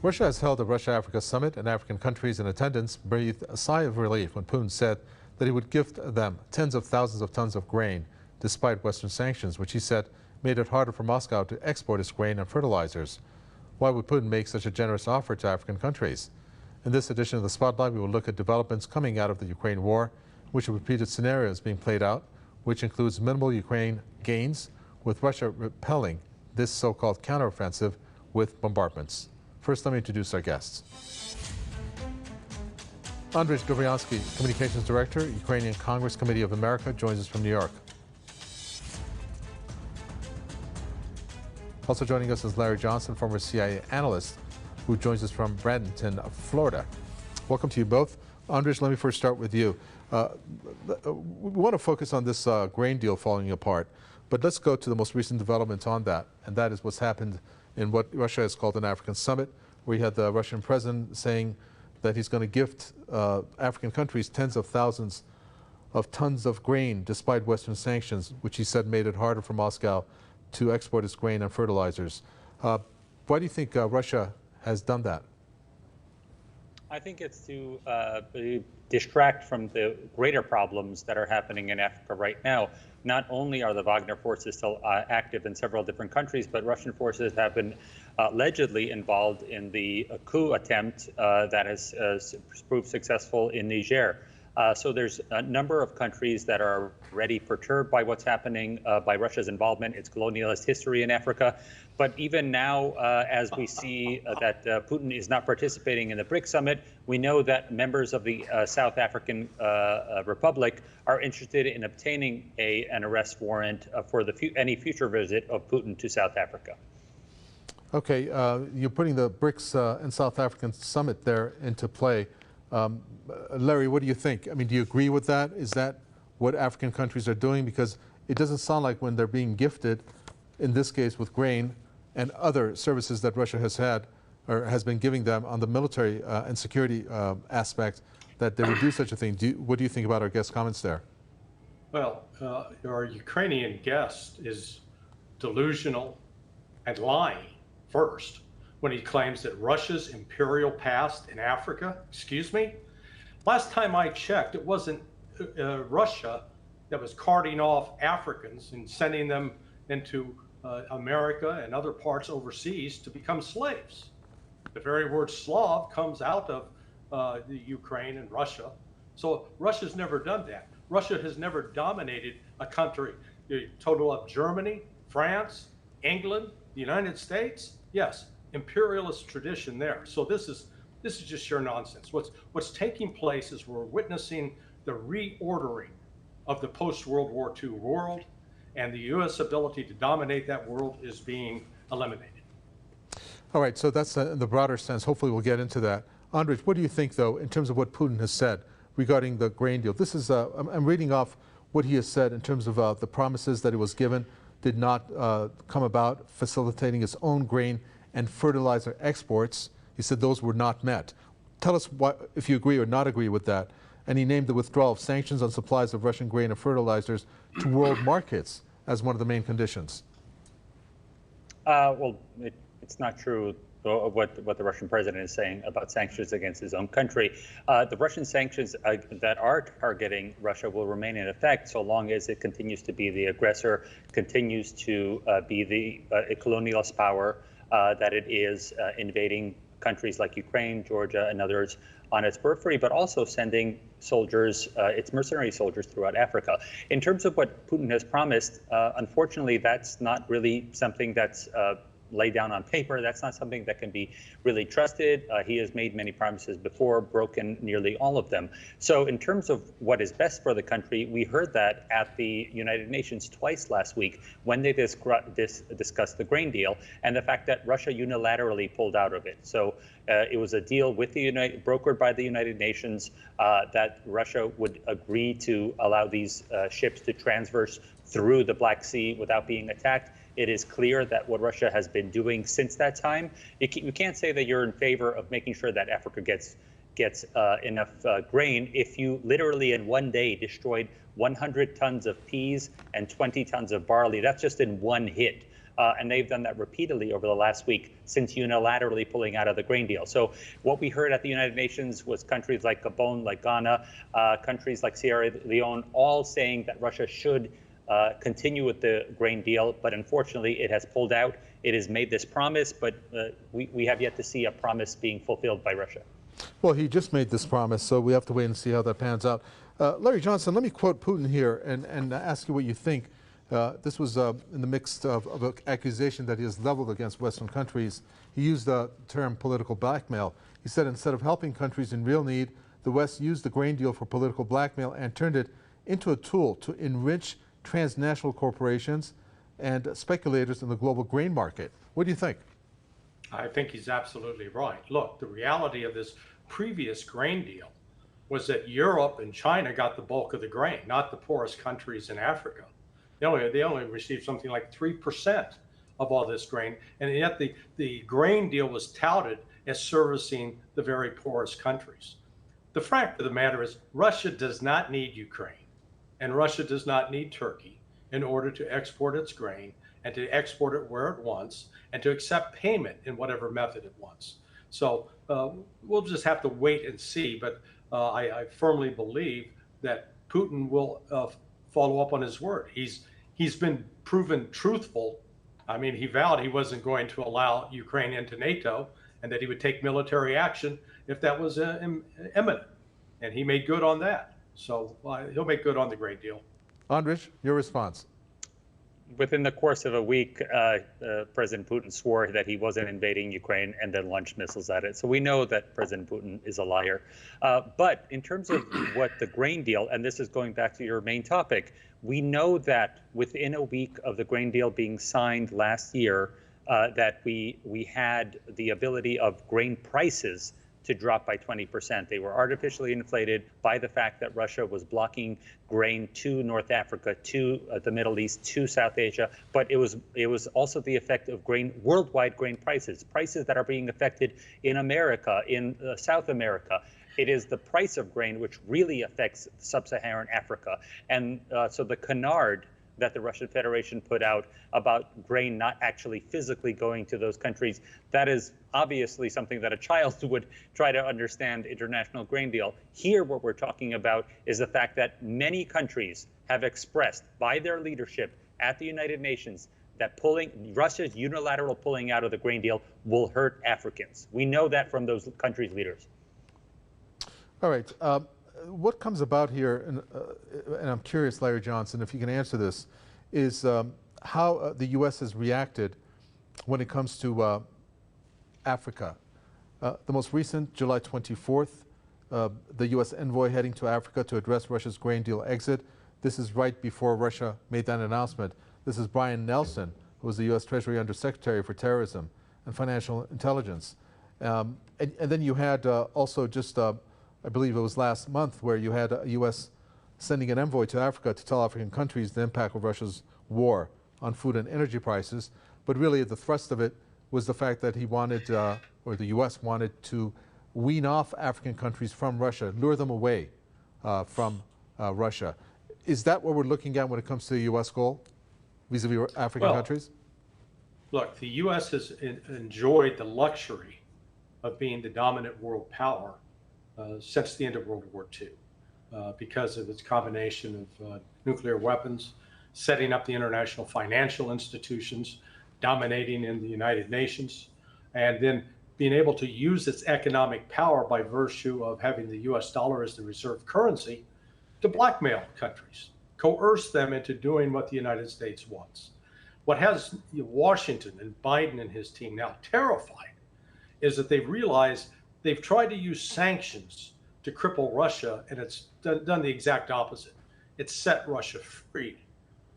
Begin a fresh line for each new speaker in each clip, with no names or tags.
Russia has held a Russia-Africa summit, and African countries in attendance breathed a sigh of relief when Putin said that he would gift them tens of thousands of tons of grain, despite Western sanctions, which he said made it harder for Moscow to export its grain and fertilizers. Why would Putin make such a generous offer to African countries? In this edition of the Spotlight, we will look at developments coming out of the Ukraine war, which repeated scenarios being played out, which includes minimal Ukraine gains, with Russia repelling this so-called counteroffensive with bombardments. First, let me introduce our guests. Andrij Dobriansky, Communications Director, Ukrainian Congress Committee of America, joins us from New York. Also joining us is Larry Johnson, former CIA analyst, who joins us from Bradenton, Florida. Welcome to you both. Andrij, let me first start with you. We want to focus on this grain deal falling apart, but let's go to the most recent development on that, and that is what's happened in what Russia has called an African summit, where you had the Russian president saying that he's going to gift African countries tens of thousands of tons of grain despite Western sanctions, which he said made it harder for Moscow to export its grain and fertilizers. Why do you think Russia has done that?
I think it's to distract from the greater problems that are happening in Africa right now. Not only are the Wagner forces still active in several different countries, but Russian forces have been allegedly involved in the coup attempt that has proved successful in Niger. So there's a number of countries that are already perturbed by what's happening, by Russia's involvement, its colonialist history in Africa. But even now, as we see that Putin is not participating in the BRICS summit, we know that members of the South African Republic are interested in obtaining an arrest warrant for any future visit of Putin to South Africa.
Okay, you're putting the BRICS and South African summit there into play. Larry, what do you think? I mean, do you agree with that? Is that what African countries are doing? Because it doesn't sound like when they're being gifted, in this case with grain and other services that Russia has had or has been giving them on the military and security aspect, that they would do such a thing. What do you think about our guest comments there?
Well, our Ukrainian guest is delusional and lying first when he claims that Russia's imperial past in Africa, excuse me? Last time I checked, it wasn't Russia that was carting off Africans and sending them into America and other parts overseas to become slaves. The very word Slav comes out of the Ukraine and Russia. So Russia's never done that. Russia has never dominated a country. You total up Germany, France, England, the United States, yes. Imperialist tradition there. So this is just sheer nonsense. What's taking place is we're witnessing the reordering of the post-World War II world, and the U.S. ability to dominate that world is being eliminated.
All right, so that's in the broader sense. Hopefully we'll get into that. Andrij, what do you think, though, in terms of what Putin has said regarding the grain deal? This is, I'm reading off what he has said in terms of the promises that it was given did not come about, facilitating its own grain and fertilizer exports. He said those were not met. Tell us if you agree or not agree with that. And he named the withdrawal of sanctions on supplies of Russian grain and fertilizers to world markets as one of the main conditions.
Well, it's not true what the Russian president is saying about sanctions against his own country. The Russian sanctions that are targeting Russia will remain in effect so long as it continues to be the aggressor, continues to be the colonialist power that it is, invading countries like Ukraine, Georgia, and others on its periphery, but also sending soldiers, its mercenary soldiers throughout Africa. In terms of what Putin has promised, unfortunately, that's not really something that's laid down on paper. That's not something that can be really trusted. He has made many promises before, broken nearly all of them. So in terms of what is best for the country, we heard that at the United Nations twice last week when they discussed the grain deal and the fact that Russia unilaterally pulled out of it. So it was a deal with brokered by the United Nations that Russia would agree to allow these ships to transverse through the Black Sea without being attacked. It is clear that what Russia has been doing since that time, you can't say that you're in favor of making sure that Africa gets enough grain if you literally in one day destroyed 100 tons of peas and 20 tons of barley. That's just in one hit. And they've done that repeatedly over the last week since unilaterally pulling out of the grain deal. So what we heard at the United Nations was countries like Gabon, like Ghana, countries like Sierra Leone, all saying that Russia should continue with the grain deal, but unfortunately it has pulled out. It has made this promise, but we have yet to see a promise being fulfilled by Russia.
Well, he just made this promise, so we have to wait and see how that pans out. Larry Johnson, let me quote Putin here and ask you what you think. This was in the midst of an accusation that he has leveled against Western countries. He used the term political blackmail. He said instead of helping countries in real need, the West used the grain deal for political blackmail and turned it into a tool to enrich transnational corporations and speculators in the global grain market. What do you think?
I think he's absolutely right. Look, the reality of this previous grain deal was that Europe and China got the bulk of the grain, not the poorest countries in Africa. They only received something like 3% of all this grain, and yet the grain deal was touted as servicing the very poorest countries. The fact of the matter is Russia does not need Ukraine, and Russia does not need Turkey in order to export its grain and to export it where it wants and to accept payment in whatever method it wants. So we'll just have to wait and see, but I firmly believe that Putin will follow up on his word. He's been proven truthful. I mean, he vowed he wasn't going to allow Ukraine into NATO and that he would take military action if that was imminent. And he made good on that. So he'll make good on the grain deal.
Andrij, your response.
Within the course of a week, President Putin swore that he wasn't invading Ukraine and then launched missiles at it. So we know that President Putin is a liar. But in terms of what the grain deal, and this is going back to your main topic, we know that within a week of the grain deal being signed last year, that we had the ability of grain prices to drop by 20%. They were artificially inflated by the fact that Russia was blocking grain to North Africa, to the Middle East, to South Asia. But it was also the effect of worldwide grain prices that are being affected in America, in South America. It is the price of grain which really affects sub-Saharan Africa. And so the canard that the Russian Federation put out about grain not actually physically going to those countries, that is obviously something that a child would try to understand international grain deal. Here, what we're talking about is the fact that many countries have expressed by their leadership at the United Nations that Russia's unilateral pulling out of the grain deal will hurt Africans. We know that from those countries' leaders.
All right. What comes about here, and I'm curious, Larry Johnson, if you can answer this, is how the U.S. has reacted when it comes to Africa. The most recent, July 24th, the U.S. envoy heading to Africa to address Russia's grain deal exit. This is right before Russia made that announcement. This is Brian Nelson, who was the U.S. Treasury Undersecretary for Terrorism and Financial Intelligence. And then you had also just I believe it was last month, where you had U.S. sending an envoy to Africa to tell African countries the impact of Russia's war on food and energy prices. But really the thrust of it was the fact that he wanted, or the U.S. wanted to wean off African countries from Russia, lure them away from Russia. Is that what we're looking at when it comes to the U.S. goal vis-a-vis African countries?
Look, the U.S. has enjoyed the luxury of being the dominant world power since the end of World War II, because of its combination of nuclear weapons, setting up the international financial institutions, dominating in the United Nations, and then being able to use its economic power by virtue of having the US dollar as the reserve currency to blackmail countries, coerce them into doing what the United States wants. What has Washington and Biden and his team now terrified is that they've realized they've tried to use sanctions to cripple Russia, and it's done the exact opposite. It's set Russia free.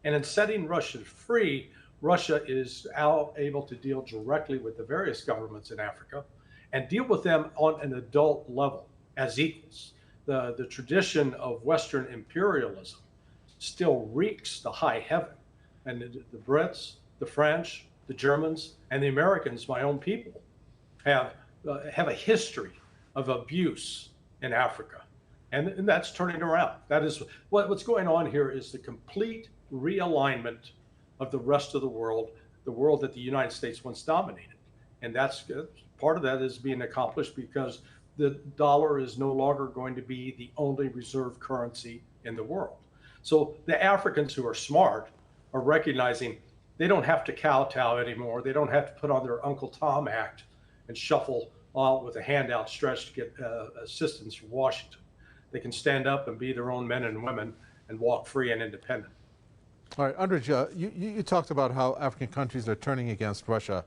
And in setting Russia free, Russia is now able to deal directly with the various governments in Africa and deal with them on an adult level as equals. The tradition of Western imperialism still reeks to high heaven. And the Brits, the French, the Germans, and the Americans, my own people, have a history of abuse in Africa, and that's turning around. That is what's going on here, is the complete realignment of the rest of the world the world that the United States once dominated. And that's part of that is being accomplished because the dollar is no longer going to be the only reserve currency in the world. So the Africans who are smart are recognizing they don't have to kowtow anymore. They don't have to put on their Uncle Tom act and shuffle out with a hand outstretched to get assistance from Washington. They can stand up and be their own men and women and walk free and independent.
All right, Andrij, you talked about how African countries are turning against Russia,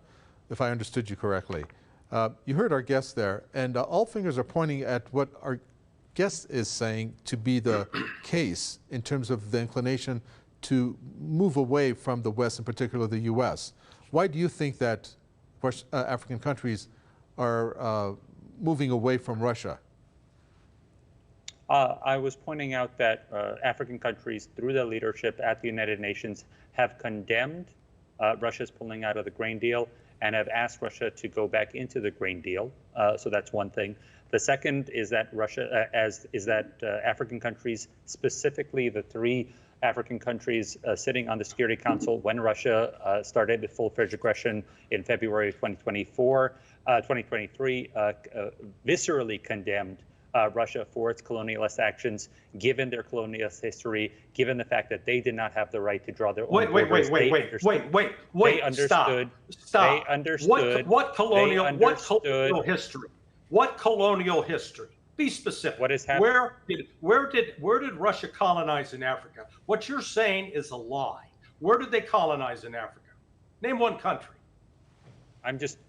if I understood you correctly. You heard our guest there, and all fingers are pointing at what our guest is saying to be the case in terms of the inclination to move away from the West, in particular the U.S. Why do you think that African countries are moving away from Russia?
I was pointing out that African countries, through their leadership at the United Nations, have condemned Russia's pulling out of the grain deal and have asked Russia to go back into the grain deal. So that's one thing. The second is that African countries, specifically the three African countries sitting on the Security Council when Russia started the full-fledged aggression in February of 2023, viscerally condemned Russia for its colonialist actions, given their colonialist history, given the fact that they did not have the right to draw their own borders.
Wait,
stop.
Stop.
They understood.
What colonial history? What colonial history? Be specific.
What is happening?
Where did Russia colonize in Africa? What you're saying is a lie. Where did they colonize in Africa? Name one country.
I'm just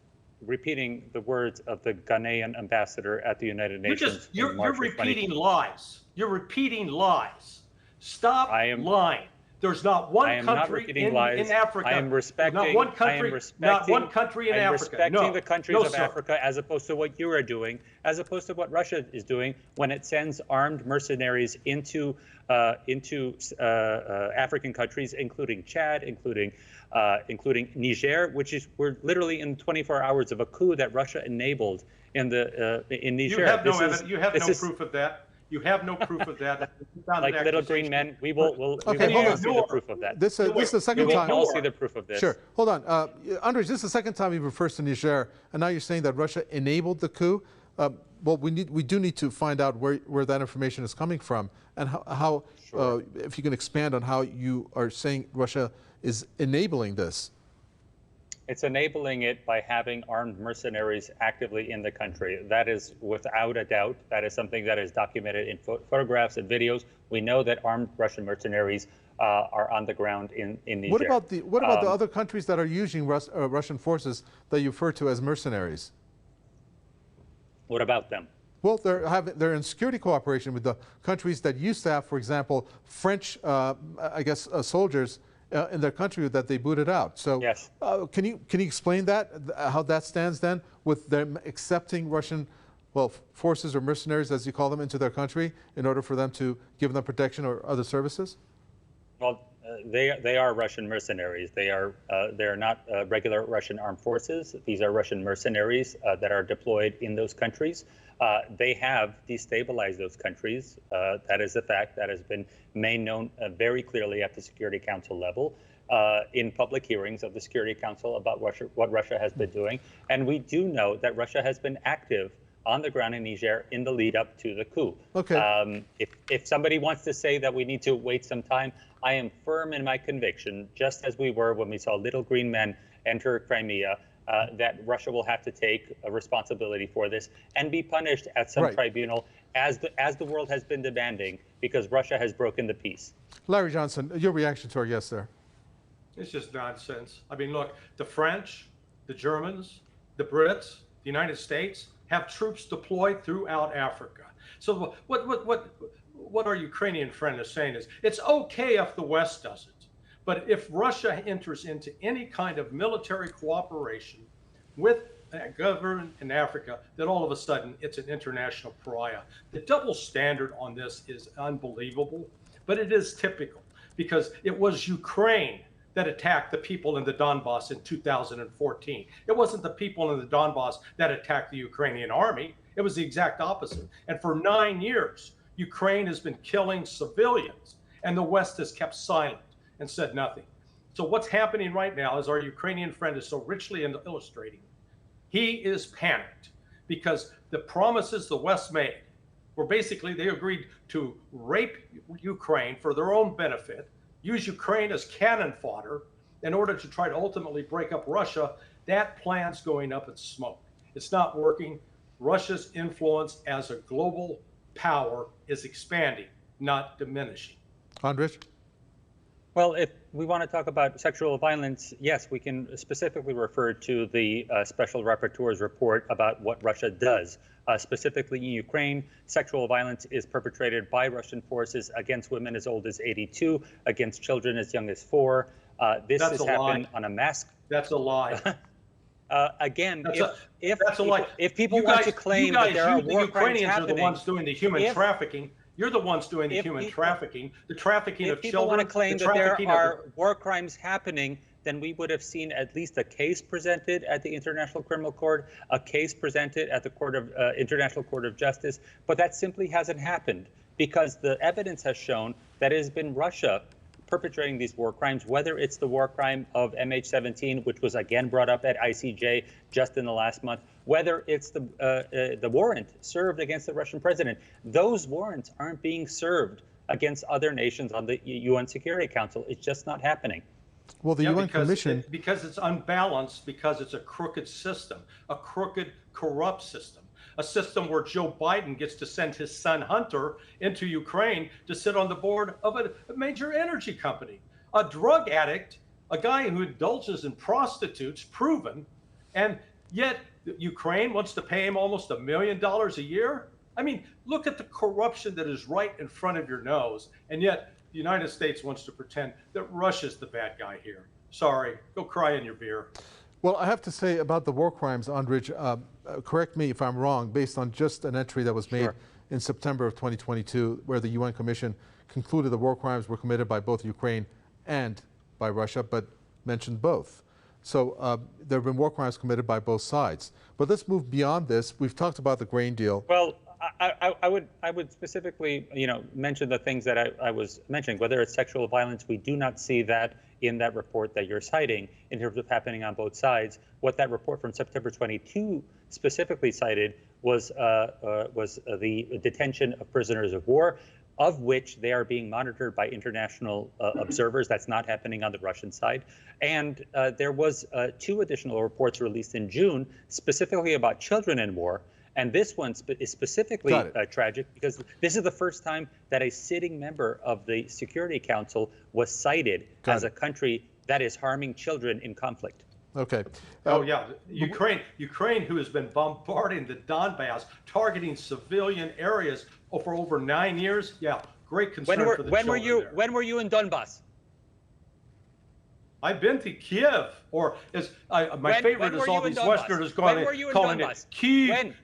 repeating the words of the Ghanaian ambassador at the United Nations.
You're repeating lies. You're repeating lies. Stop lying. There's not one country in Africa.
I am respecting.
Not one country. Not one country in Africa.
Respecting the countries of Africa, as opposed to what you are doing, as opposed to what Russia is doing when it sends armed mercenaries into African countries, including Chad, including Niger, we're literally in 24 hours of a coup that Russia enabled in Niger.
You have no evidence. You have no proof of that. You have no proof of that.
Like little green men, we will see the proof of that.
This is the second time.
We will all see the proof of this.
Sure. Hold on. Andrij, this is the second time he refers to Niger, and now you're saying that Russia enabled the coup. Well, we do need to find out where that information is coming from, and how
Sure.
If you can expand on how you are saying Russia is enabling this.
It's enabling it by having armed mercenaries actively in the country. That is without a doubt. That is something that is documented in photographs and videos. We know that armed Russian mercenaries are on the ground in Niger.
What about the other countries that are using Russian forces that you refer to as mercenaries?
What about them?
Well, they're in security cooperation with the countries that used to have, for example, French, soldiers in their country that they booted out. So,
yes.
Can you explain that, how that stands then with them accepting Russian, forces or mercenaries, as you call them, into their country in order for them to give them protection or other services?
Well, they are Russian mercenaries. They are not regular Russian armed forces. These are Russian mercenaries that are deployed in those countries. They have destabilized those countries. That is a fact that has been made known very clearly at the Security Council level, in public hearings of the Security Council about what Russia has been doing. And we do know that Russia has been active on the ground in Niger in the lead up to the coup.
Okay.
If somebody wants to say that we need to wait some time, I am firm in my conviction, just as we were when we saw little green men enter Crimea, that Russia will have to take a responsibility for this and be punished at some tribunal, as the world has been demanding, because Russia has broken the peace.
Larry Johnson, your reaction to our guest there?
It's just nonsense. I mean, look, the French, the Germans, the Brits, the United States have troops deployed throughout Africa. So what our Ukrainian friend is saying is, it's okay if the West does it. But if Russia enters into any kind of military cooperation with a government in Africa, then all of a sudden it's an international pariah. The double standard on this is unbelievable, but it is typical, because it was Ukraine that attacked the people in the Donbass in 2014. It wasn't the people in the Donbass that attacked the Ukrainian army. It was the exact opposite. And for 9 years, Ukraine has been killing civilians, and the West has kept silent and said nothing. So what's happening right now, as our Ukrainian friend is so richly illustrating, he is panicked because the promises the West made were basically they agreed to rape Ukraine for their own benefit, use Ukraine as cannon fodder in order to try to ultimately break up Russia. That plan's going up in smoke. It's not working. Russia's influence as a global power is expanding, not diminishing.
Andrij?
Well, if we want to talk about sexual violence, yes, we can specifically refer to the Special Rapporteur's report about what Russia does. Specifically in Ukraine, sexual violence is perpetrated by Russian forces against women as old as 82, against children as young as 4. This has happened on a mass.
That's a lie.
Again, if people
you guys,
want to claim that there are war crimes
Ukrainians
happening,
are the ones doing the human trafficking. You're the ones doing the human trafficking, the trafficking of children. If people want to claim that there are
war crimes happening, then we would have seen at least a case presented at the International Criminal Court, a case presented at the International Court of Justice. But that simply hasn't happened because the evidence has shown that it has been Russia perpetrating these war crimes, whether it's the war crime of MH17, which was again brought up at ICJ just in the last month, whether it's the warrant served against the Russian president. Those warrants aren't being served against other nations on the UN Security Council. It's just not happening.
Well, the UN Commission...
Because it's unbalanced, because it's a crooked system, a crooked, corrupt system. A system where Joe Biden gets to send his son Hunter into Ukraine to sit on the board of a major energy company. A drug addict, a guy who indulges in prostitutes, proven, and yet Ukraine wants to pay him almost $1 million a year? I mean, look at the corruption that is right in front of your nose, and yet the United States wants to pretend that Russia's the bad guy here. Sorry, go cry in your beer.
Well, I have to say about the war crimes, Andrij, correct me if I'm wrong, based on just an entry that was made in September of 2022, where the UN Commission concluded the war crimes were committed by both Ukraine and by Russia, but mentioned both. So there have been war crimes committed by both sides. But let's move beyond this. We've talked about the grain deal.
Well, I would specifically, mention the things that I was mentioning. Whether it's sexual violence, we do not see that in that report that you're citing in terms of happening on both sides. What that report from September 22 specifically cited was the detention of prisoners of war, of which they are being monitored by international observers. That's not happening on the Russian side. And there was 2 additional reports released in June, specifically about children in war. And this one is specifically tragic because this is the first time that a sitting member of the Security Council was cited as a country that is harming children in conflict.
Okay.
Oh yeah, Ukraine, who has been bombarding the Donbass, targeting civilian areas for over 9 years. Yeah, great concern for the children there.
When were you in Donbass?
I've been to Kiev, or as my favorite is all these Westerners calling it Kiev,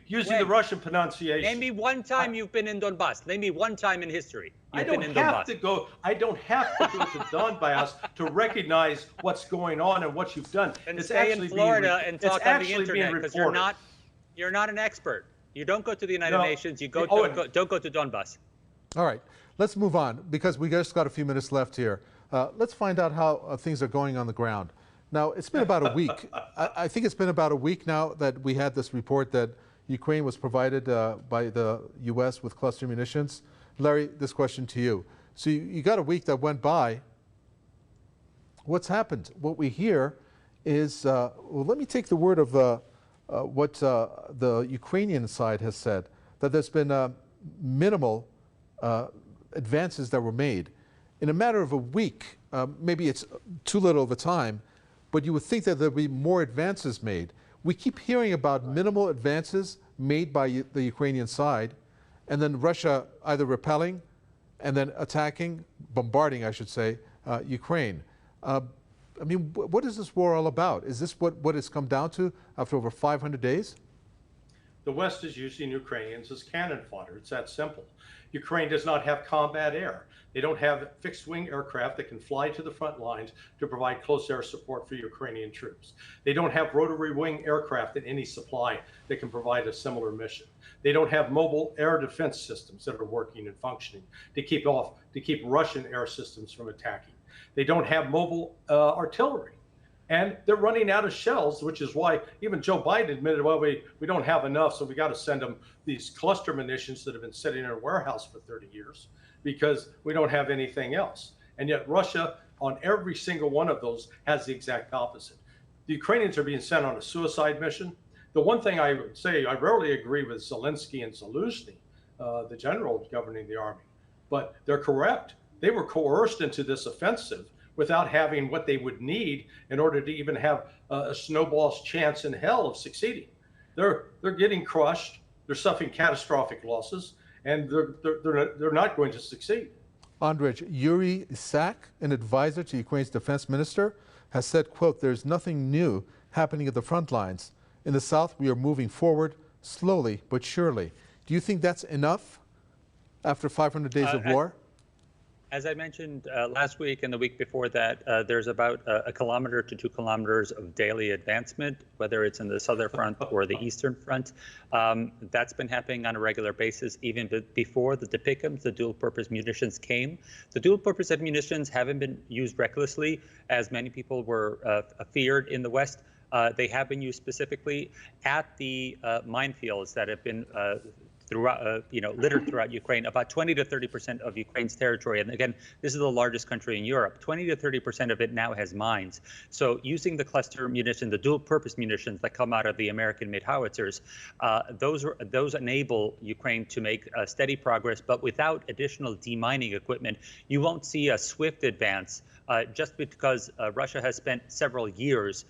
using the Russian pronunciation.
Name me one time you've been in Donbass. Name me one time in history
I don't have to go to Donbass to recognize what's going on and what you've done.
And it's stay in Florida and talk on the internet because you're not an expert. You don't go to the United Nations. You don't go to Donbass.
All right, let's move on because we just got a few minutes left here. Let's find out how things are going on the ground. Now, it's been about a week. I think it's been about a week now that we had this report that Ukraine was provided by the U.S. with cluster munitions. Larry, this question to you. So you got a week that went by. What's happened? What we hear is, well, let me take the word of what the Ukrainian side has said, that there's been minimal advances that were made. In a matter of a week, maybe it's too little of a time, but you would think that there'd be more advances made. We keep hearing about minimal advances made by the Ukrainian side, and then Russia either repelling and then attacking, bombarding, I should say, Ukraine. I mean, what is this war all about? Is this what it's come down to after over 500 days?
The West is using Ukrainians as cannon fodder. It's that simple. Ukraine does not have combat air. They don't have fixed-wing aircraft that can fly to the front lines to provide close air support for Ukrainian troops. They don't have rotary wing aircraft in any supply that can provide a similar mission. They don't have mobile air defense systems that are working and functioning to keep Russian air systems from attacking. They don't have mobile artillery. And they're running out of shells, which is why even Joe Biden admitted, well, we don't have enough, so we got to send them these cluster munitions that have been sitting in a warehouse for 30 years because we don't have anything else. And yet Russia, on every single one of those, has the exact opposite. The Ukrainians are being sent on a suicide mission. The one thing I would say, I rarely agree with Zelensky and Zaluzny, the general governing the army, but they're correct. They were coerced into this offensive without having what they would need in order to even have a snowball's chance in hell of succeeding. They're getting crushed. They're suffering catastrophic losses, and they're not going to succeed.
Andrij, Yuri Isak, an advisor to Ukraine's defense minister, has said, quote, "There's nothing new happening at the front lines. In the south, we are moving forward slowly but surely." Do you think that's enough after 500 days of war?
As I mentioned last week and the week before that, there's about a kilometer to 2 kilometers of daily advancement, whether it's in the southern front or the eastern front. That's been happening on a regular basis even before the DPICMs, the dual-purpose munitions, came. The dual-purpose munitions haven't been used recklessly, as many people were feared in the West. They have been used specifically at the minefields that have been throughout, littered throughout Ukraine. About 20 to 30% of Ukraine's territory, and again, this is the largest country in Europe, 20 to 30% of it now has mines. So using the cluster munition, the dual-purpose munitions that come out of the American made howitzers, those enable Ukraine to make steady progress, but without additional demining equipment, you won't see a swift advance just because Russia has spent several years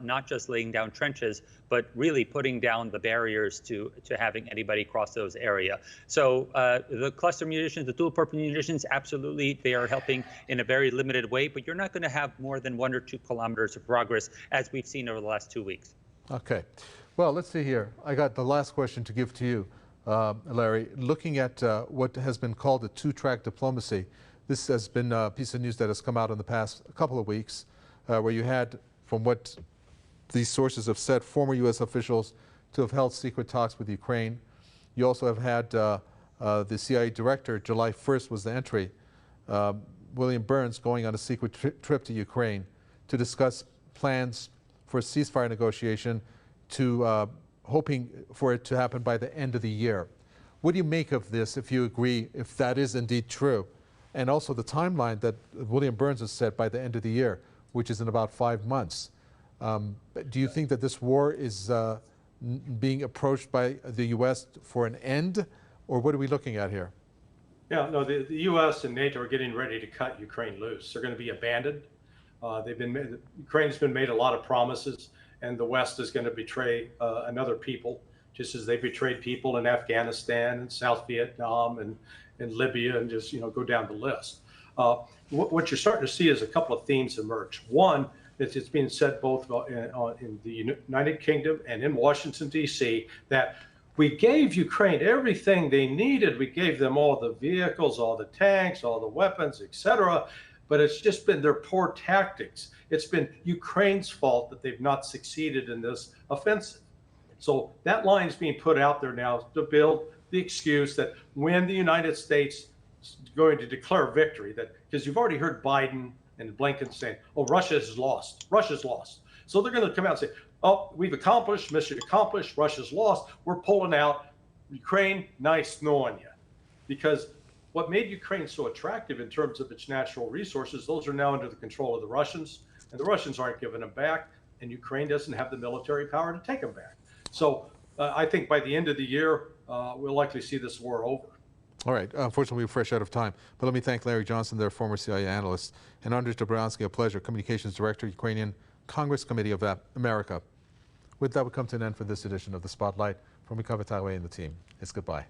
not just laying down trenches, but really putting down the barriers to having anybody cross those area. So the cluster munitions, the dual-purpose munitions, absolutely, they are helping in a very limited way, but you're not going to have more than 1 or 2 kilometers of progress, as we've seen over the last 2 weeks.
Okay. Well, let's see here. I got the last question to give to you, Larry. Looking at what has been called a two-track diplomacy, this has been a piece of news that has come out in the past couple of weeks, where you had, from what these sources have said, former U.S. officials to have held secret talks with Ukraine. You also have had the CIA director, July 1st was the entry, William Burns, going on a secret trip to Ukraine to discuss plans for a ceasefire negotiation, to hoping for it to happen by the end of the year. What do you make of this, if you agree, if that is indeed true? And also the timeline that William Burns has set by the end of the year, which is in about 5 months. Do you think that this war is being approached by the U.S. for an end, or what are we looking at here?
Yeah, no, the U.S. and NATO are getting ready to cut Ukraine loose. They're going to be abandoned. Ukraine's been made a lot of promises, and the West is going to betray another people, just as they betrayed people in Afghanistan and South Vietnam and Libya, and just go down the list. What you're starting to see is a couple of themes emerge. One, it's being said both in the United Kingdom and in Washington, D.C., that we gave Ukraine everything they needed. We gave them all the vehicles, all the tanks, all the weapons, etc. But it's just been their poor tactics. It's been Ukraine's fault that they've not succeeded in this offensive. So that line is being put out there now to build the excuse that when the United States is going to declare victory, that because you've already heard Biden and Blinken saying, "Oh, Russia has lost. Russia's lost." So they're going to come out and say, "Oh, we've accomplished, mission accomplished. Russia's lost. We're pulling out. Ukraine, nice knowing you." Because what made Ukraine so attractive in terms of its natural resources, those are now under the control of the Russians, and the Russians aren't giving them back, and Ukraine doesn't have the military power to take them back. So I think by the end of the year, we'll likely see this war over.
All right. Unfortunately, we're fresh out of time. But let me thank Larry Johnson, their former CIA analyst, and Andrij Dobriansky, a pleasure, Communications Director, Ukrainian Congress Committee of America. With that, we come to an end for this edition of The Spotlight. From Mikava Taiwei and the team, it's goodbye.